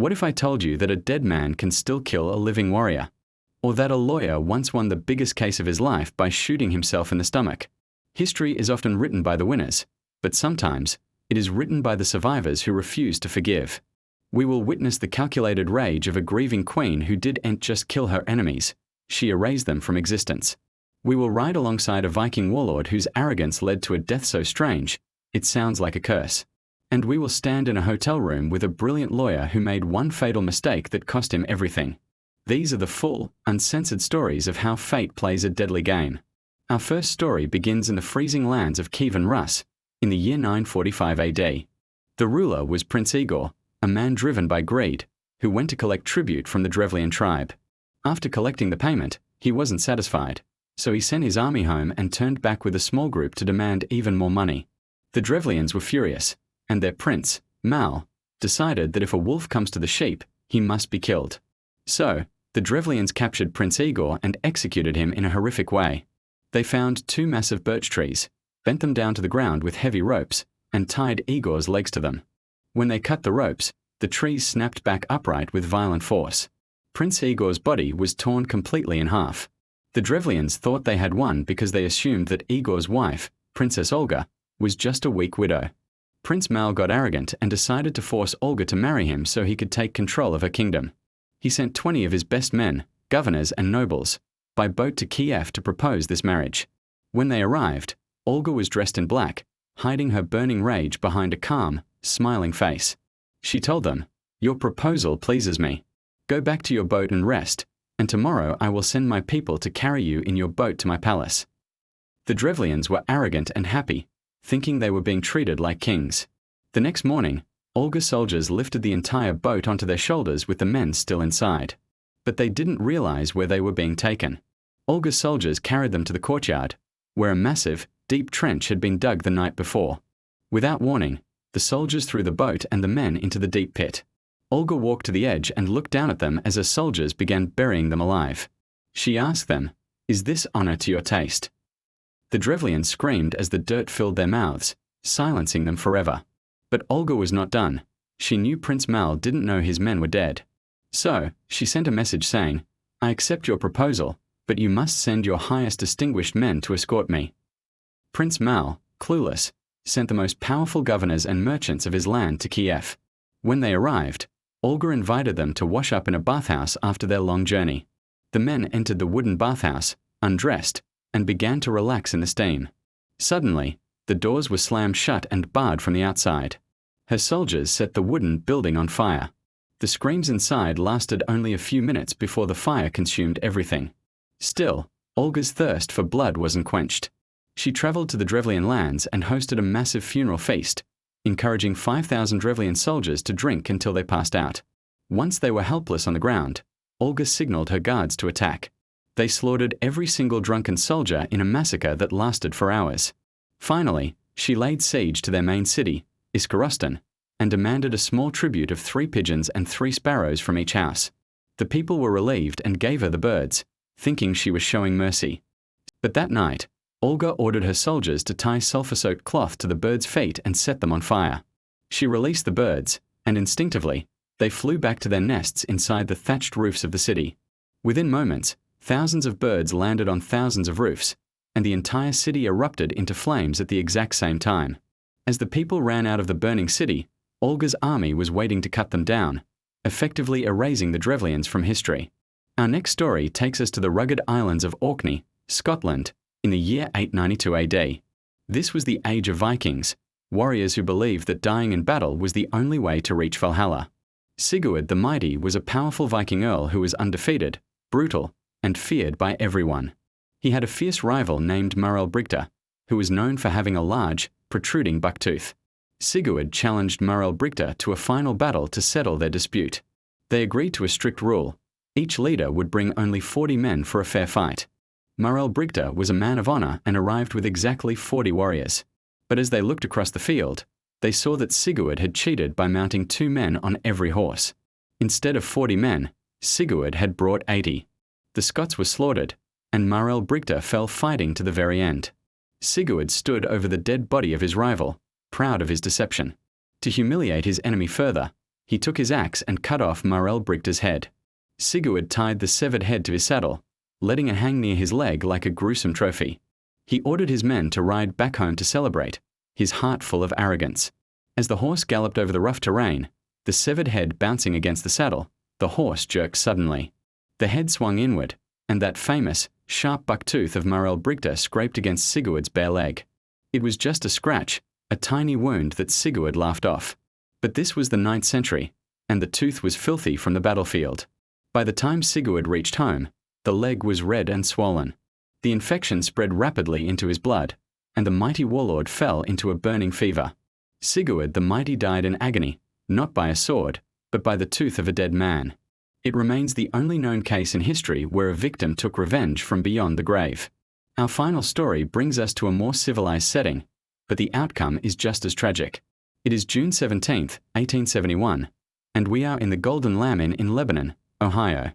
What if I told you that a dead man can still kill a living warrior? Or that a lawyer once won the biggest case of his life by shooting himself in the stomach? History is often written by the winners, but sometimes it is written by the survivors who refuse to forgive. We will witness the calculated rage of a grieving queen who didn't just kill her enemies, she erased them from existence. We will ride alongside a Viking warlord whose arrogance led to a death so strange, it sounds like a curse. And we will stand in a hotel room with a brilliant lawyer who made one fatal mistake that cost him everything. These are the full, uncensored stories of how fate plays a deadly game. Our first story begins in the freezing lands of Kievan Rus, in the year 945 AD. The ruler was Prince Igor, a man driven by greed, who went to collect tribute from the Drevlian tribe. After collecting the payment, he wasn't satisfied, so he sent his army home and turned back with a small group to demand even more money. The Drevlians were furious, and their prince, Mal, decided that if a wolf comes to the sheep, he must be killed. So, the Drevlians captured Prince Igor and executed him in a horrific way. They found 2 massive birch trees, bent them down to the ground with heavy ropes, and tied Igor's legs to them. When they cut the ropes, the trees snapped back upright with violent force. Prince Igor's body was torn completely in half. The Drevlians thought they had won because they assumed that Igor's wife, Princess Olga, was just a weak widow. Prince Mal got arrogant and decided to force Olga to marry him so he could take control of her kingdom. He sent 20 of his best men, governors and nobles, by boat to Kiev to propose this marriage. When they arrived, Olga was dressed in black, hiding her burning rage behind a calm, smiling face. She told them, "Your proposal pleases me. Go back to your boat and rest, and tomorrow I will send my people to carry you in your boat to my palace." The Drevlians were arrogant and happy, thinking they were being treated like kings. The next morning, Olga's soldiers lifted the entire boat onto their shoulders with the men still inside. But they didn't realize where they were being taken. Olga's soldiers carried them to the courtyard, where a massive, deep trench had been dug the night before. Without warning, the soldiers threw the boat and the men into the deep pit. Olga walked to the edge and looked down at them as her soldiers began burying them alive. She asked them, "Is this honor to your taste?" The Drevlians screamed as the dirt filled their mouths, silencing them forever. But Olga was not done. She knew Prince Mal didn't know his men were dead. So, she sent a message saying, "I accept your proposal, but you must send your highest distinguished men to escort me." Prince Mal, clueless, sent the most powerful governors and merchants of his land to Kiev. When they arrived, Olga invited them to wash up in a bathhouse after their long journey. The men entered the wooden bathhouse, undressed, and began to relax in the steam. Suddenly, the doors were slammed shut and barred from the outside. Her soldiers set the wooden building on fire. The screams inside lasted only a few minutes before the fire consumed everything. Still, Olga's thirst for blood wasn't quenched. She traveled to the Drevlian lands and hosted a massive funeral feast, encouraging 5,000 Drevlian soldiers to drink until they passed out. Once they were helpless on the ground, Olga signaled her guards to attack. They slaughtered every single drunken soldier in a massacre that lasted for hours. Finally, she laid siege to their main city, Iskorostan, and demanded a small tribute of 3 pigeons and 3 sparrows from each house. The people were relieved and gave her the birds, thinking she was showing mercy. But that night, Olga ordered her soldiers to tie sulfur-soaked cloth to the birds' feet and set them on fire. She released the birds, and instinctively, they flew back to their nests inside the thatched roofs of the city. Within moments, thousands of birds landed on thousands of roofs, and the entire city erupted into flames at the exact same time. As the people ran out of the burning city, Olga's army was waiting to cut them down, effectively erasing the Drevlians from history. Our next story takes us to the rugged islands of Orkney, Scotland, in the year 892 AD. This was the age of Vikings, warriors who believed that dying in battle was the only way to reach Valhalla. Sigurd the Mighty was a powerful Viking earl who was undefeated, brutal, and feared by everyone. He had a fierce rival named Marel-Brigta, who was known for having a large, protruding bucktooth. Sigurd challenged Marel-Brigta to a final battle to settle their dispute. They agreed to a strict rule. Each leader would bring only 40 men for a fair fight. Marel-Brigta was a man of honor and arrived with exactly 40 warriors. But as they looked across the field, they saw that Sigurd had cheated by mounting 2 men on every horse. Instead of 40 men, Sigurd had brought 80. The Scots were slaughtered, and Marel-Brigta fell fighting to the very end. Sigurd stood over the dead body of his rival, proud of his deception. To humiliate his enemy further, He took his axe and cut off Marel-Brigta's head. Sigurd tied the severed head to his saddle, letting it hang near his leg like a gruesome trophy. He ordered his men to ride back home to celebrate, his heart full of arrogance. As the horse galloped over the rough terrain, the severed head bouncing against the saddle, the horse jerked suddenly. The head swung inward, and that famous, sharp buck-tooth of Marel-Brigta scraped against Sigurd's bare leg. It was just a scratch, a tiny wound that Sigurd laughed off. But this was the 9th century, and the tooth was filthy from the battlefield. By the time Sigurd reached home, the leg was red and swollen. The infection spread rapidly into his blood, and the mighty warlord fell into a burning fever. Sigurd the Mighty died in agony, not by a sword, but by the tooth of a dead man. It remains the only known case in history where a victim took revenge from beyond the grave. Our final story brings us to a more civilized setting, but the outcome is just as tragic. It is June 17, 1871, and we are in the Golden Lamb Inn in Lebanon, Ohio.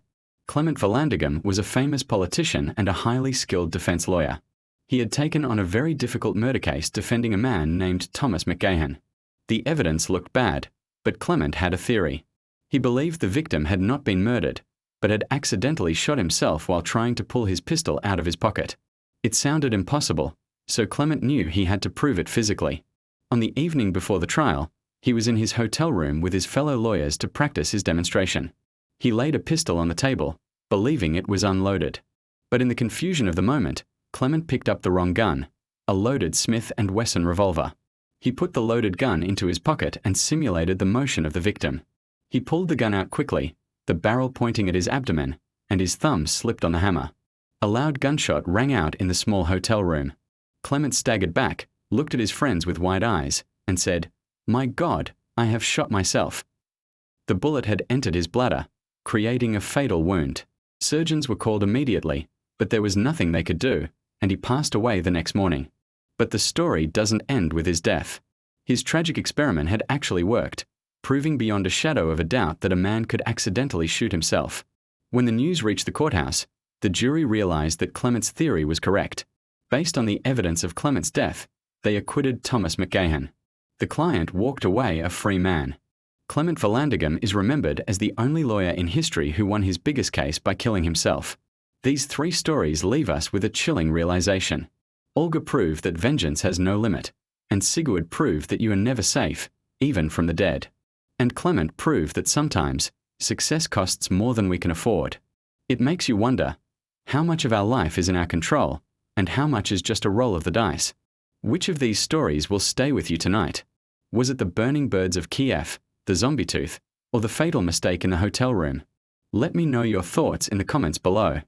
Clement Vallandigham was a famous politician and a highly skilled defense lawyer. He had taken on a very difficult murder case defending a man named Thomas McGahan. The evidence looked bad, but Clement had a theory. He believed the victim had not been murdered, but had accidentally shot himself while trying to pull his pistol out of his pocket. It sounded impossible, so Clement knew he had to prove it physically. On the evening before the trial, he was in his hotel room with his fellow lawyers to practice his demonstration. He laid a pistol on the table, believing it was unloaded. But in the confusion of the moment, Clement picked up the wrong gun, a loaded Smith & Wesson revolver. He put the loaded gun into his pocket and simulated the motion of the victim. He pulled the gun out quickly, the barrel pointing at his abdomen, and his thumb slipped on the hammer. A loud gunshot rang out in the small hotel room. Clement staggered back, looked at his friends with wide eyes, and said, "My God, I have shot myself." The bullet had entered his bladder, creating a fatal wound. Surgeons were called immediately, but there was nothing they could do, and he passed away the next morning. But the story doesn't end with his death. His tragic experiment had actually worked, proving beyond a shadow of a doubt that a man could accidentally shoot himself. When the news reached the courthouse, the jury realized that Clement's theory was correct. Based on the evidence of Clement's death, they acquitted Thomas McGahan. The client walked away a free man. Clement Vallandigham is remembered as the only lawyer in history who won his biggest case by killing himself. These 3 stories leave us with a chilling realization. Olga proved that vengeance has no limit, and Sigurd proved that you are never safe, even from the dead. And Clement proved that sometimes, success costs more than we can afford. It makes you wonder, how much of our life is in our control, and how much is just a roll of the dice? Which of these stories will stay with you tonight? Was it the burning birds of Kiev, the zombie tooth, or the fatal mistake in the hotel room? Let me know your thoughts in the comments below.